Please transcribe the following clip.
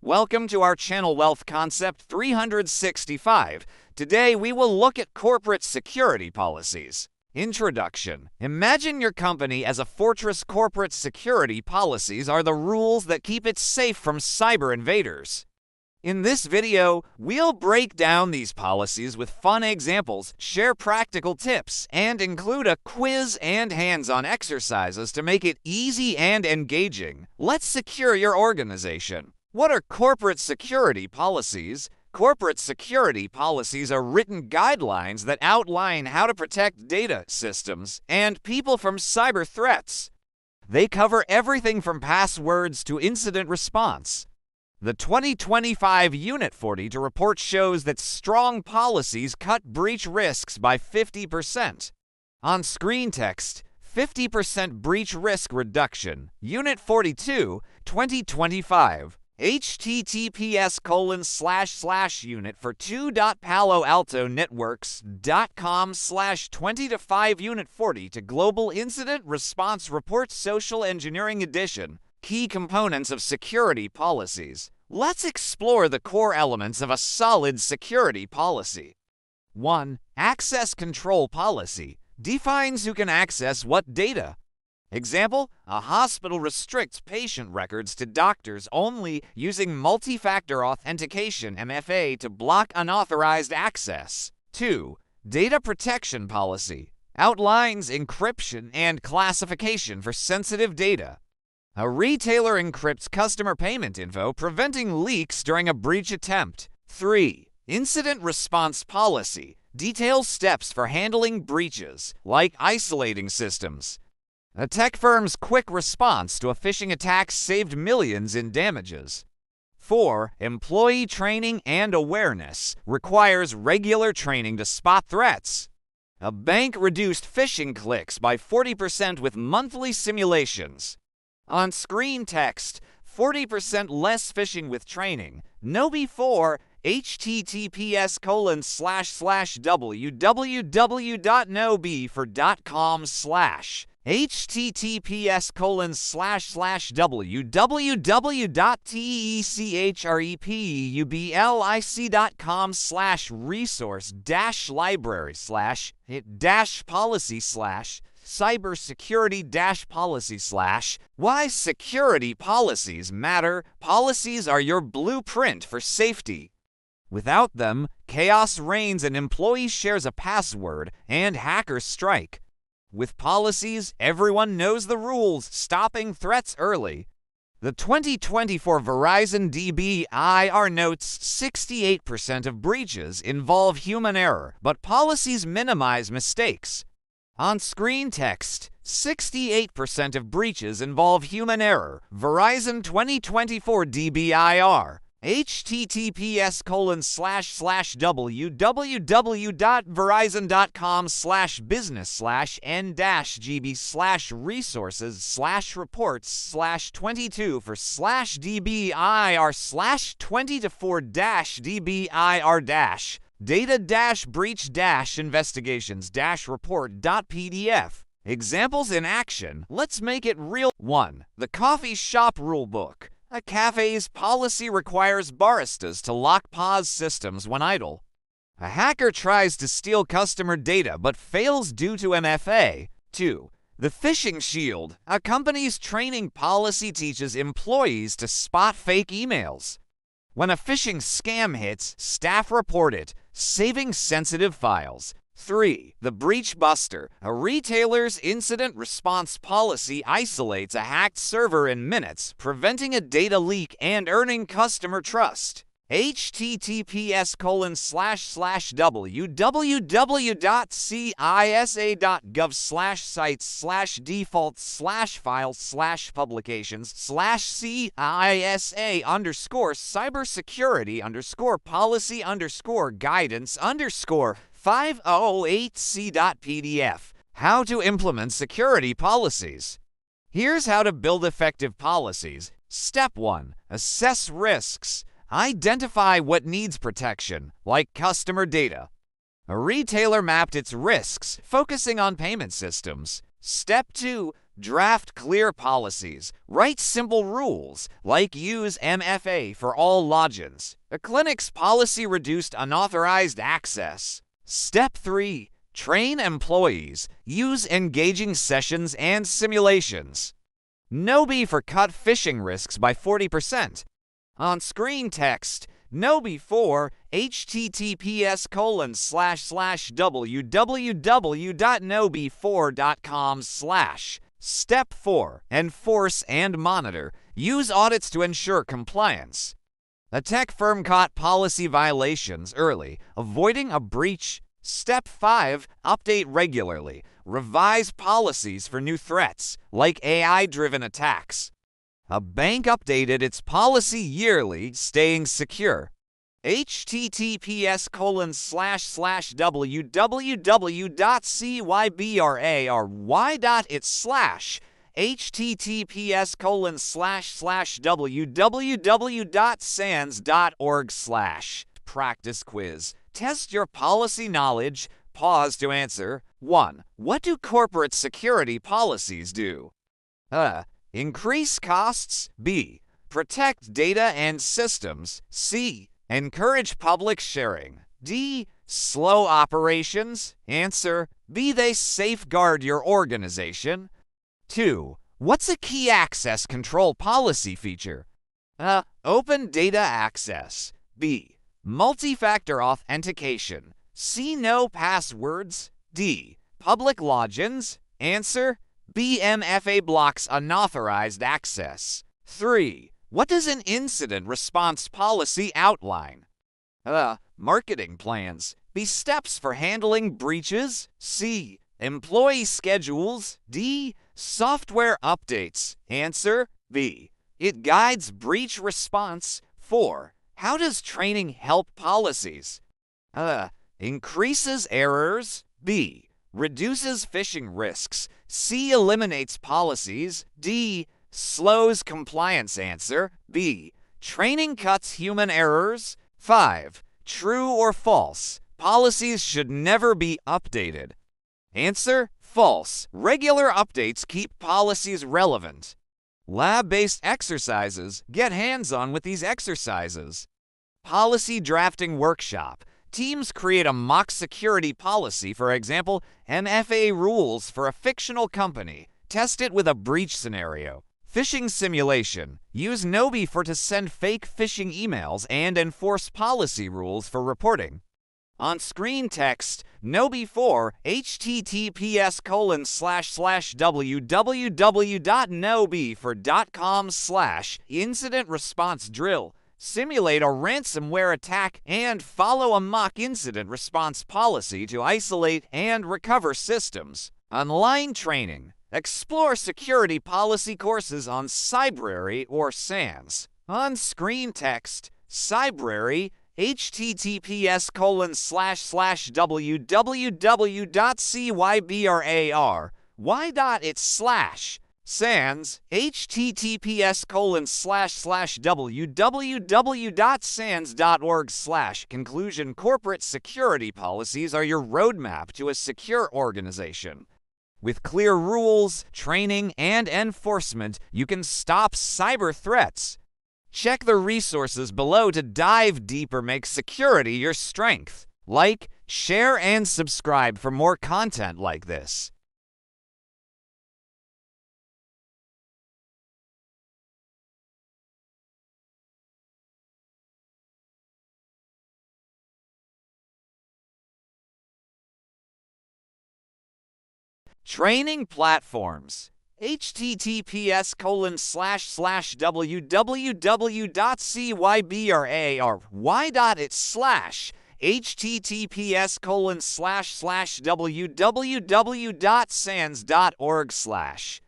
Welcome to our channel Wealth Concept 365. Today we will look at corporate security policies. Introduction. Imagine your company as a fortress. Corporate security policies are the rules that keep it safe from cyber invaders. In this video, we'll break down these policies with fun examples, share practical tips, and include a quiz and hands-on exercises to make it easy and engaging. Let's secure your organization. What are corporate security policies? Corporate security policies are written guidelines that outline how to protect data, systems, and people from cyber threats. They cover everything from passwords to incident response. The 2025 Unit 40 report shows that strong policies cut breach risks by 50%. On screen text, 50% breach risk reduction. Unit 42, 2025. https://unit for 2.paloaltonetworks.com/20-5 Unit 40 to Global Incident Response Report Social Engineering Edition. Key components of security policies. Let's explore the core elements of a solid security policy. 1. Access control policy defines who can access what data. Example, a hospital restricts patient records to doctors only using multi-factor authentication (MFA) to block unauthorized access. 2. Data protection policy outlines encryption and classification for sensitive data. A retailer encrypts customer payment info, preventing leaks during a breach attempt. 3. Incident response policy details steps for handling breaches, like isolating systems. A tech firm's quick response to a phishing attack saved millions in damages. 4. Employee training and awareness requires regular training to spot threats. A bank reduced phishing clicks by 40% with monthly simulations. On screen text, 40% less phishing with training. Know before https://www.knowbefore.com/ https://www.tecrep/resource-library/cybersecurity-policy/ Why security policies matter. Policies are your blueprint for safety. Without them, chaos reigns. An employee shares a password and hackers strike. With policies, everyone knows the rules, stopping threats early. The 2024 Verizon DBIR notes 68% of breaches involve human error, but policies minimize mistakes. On screen text, 68% of breaches involve human error. Verizon 2024 DBIR. https://www.verizon.com/business/n-gb/resources/reports/22 for /DBIR/2024-DBIR- data-breach-investigations-report.pdf. Examples in action. Let's make it real. 1. The coffee shop rulebook. A cafe's policy requires baristas to lock POS systems when idle. A hacker tries to steal customer data but fails due to MFA. 2. The phishing shield. A company's training policy teaches employees to spot fake emails. When a phishing scam hits, staff report it, saving sensitive files. 3. The Breach Buster. A retailer's incident response policy isolates a hacked server in minutes, preventing a data leak and earning customer trust. https://www.cisa.gov/sites/defaults/files/policy_guidance_policy_508c.pdf. How to implement security policies. Here's how to build effective policies. Step 1. Assess risks. Identify what needs protection, like customer data. A retailer mapped its risks, focusing on payment systems. Step 2. Draft clear policies. Write simple rules, like use MFA for all logins. A clinic's policy reduced unauthorized access. Step 3. Train employees. Use engaging sessions and simulations. NoBe for cut phishing risks by 40%. On screen text, NoBe for https://www.nobe4.com/. Step 4. Enforce and monitor. Use audits to ensure compliance. A tech firm caught policy violations early, avoiding a breach. Step 5. Update regularly. Revise policies for new threats, like AI-driven attacks. A bank updated its policy yearly, staying secure. https://www.cybersecurity.it/ https://www.sans.org/. Practice quiz. Test your policy knowledge. Pause to answer. 1. What do corporate security policies do? Increase costs. B. Protect data and systems. C. Encourage public sharing. D. Slow operations. Answer. B. They safeguard your organization. 2. What's a key access control policy feature? Open data access. B. Multi-factor authentication. C. No passwords. D. Public logins. Answer. B. MFA blocks unauthorized access. 3. What does an incident response policy outline? Marketing plans. B. Steps for handling breaches. C. Employee schedules. D. Software updates. Answer. B. It guides breach response. 4. How does training help policies? Increases errors. B. Reduces phishing risks. C. Eliminates policies. D. Slows compliance. Answer. B. Training cuts human errors. 5. True or false? Policies should never be updated. Answer. False. Regular updates keep policies relevant. Lab-based exercises. Get hands-on with these exercises. Policy drafting workshop. Teams create a mock security policy, for example, MFA rules for a fictional company. Test it with a breach scenario. Phishing simulation. Use NoBe to send fake phishing emails and enforce policy rules for reporting. On screen text, NoBe for https://www.nobe4.com/ incident response drill. Simulate a ransomware attack and follow a mock incident response policy to isolate and recover systems. Online training. Explore security policy courses on Cybersecurity or SANS. On screen text, Cybersecurity, https://www.cybersecurity.it/ SANS, https://www.sans.org/. Conclusion. Corporate security policies are your roadmap to a secure organization. With clear rules, training, and enforcement, you can stop cyber threats. Check the resources below to dive deeper. Make security your strength. Like, share, and subscribe for more content like this. Training platforms. https://www.cybersecurity.it/ https://www.sans.org/.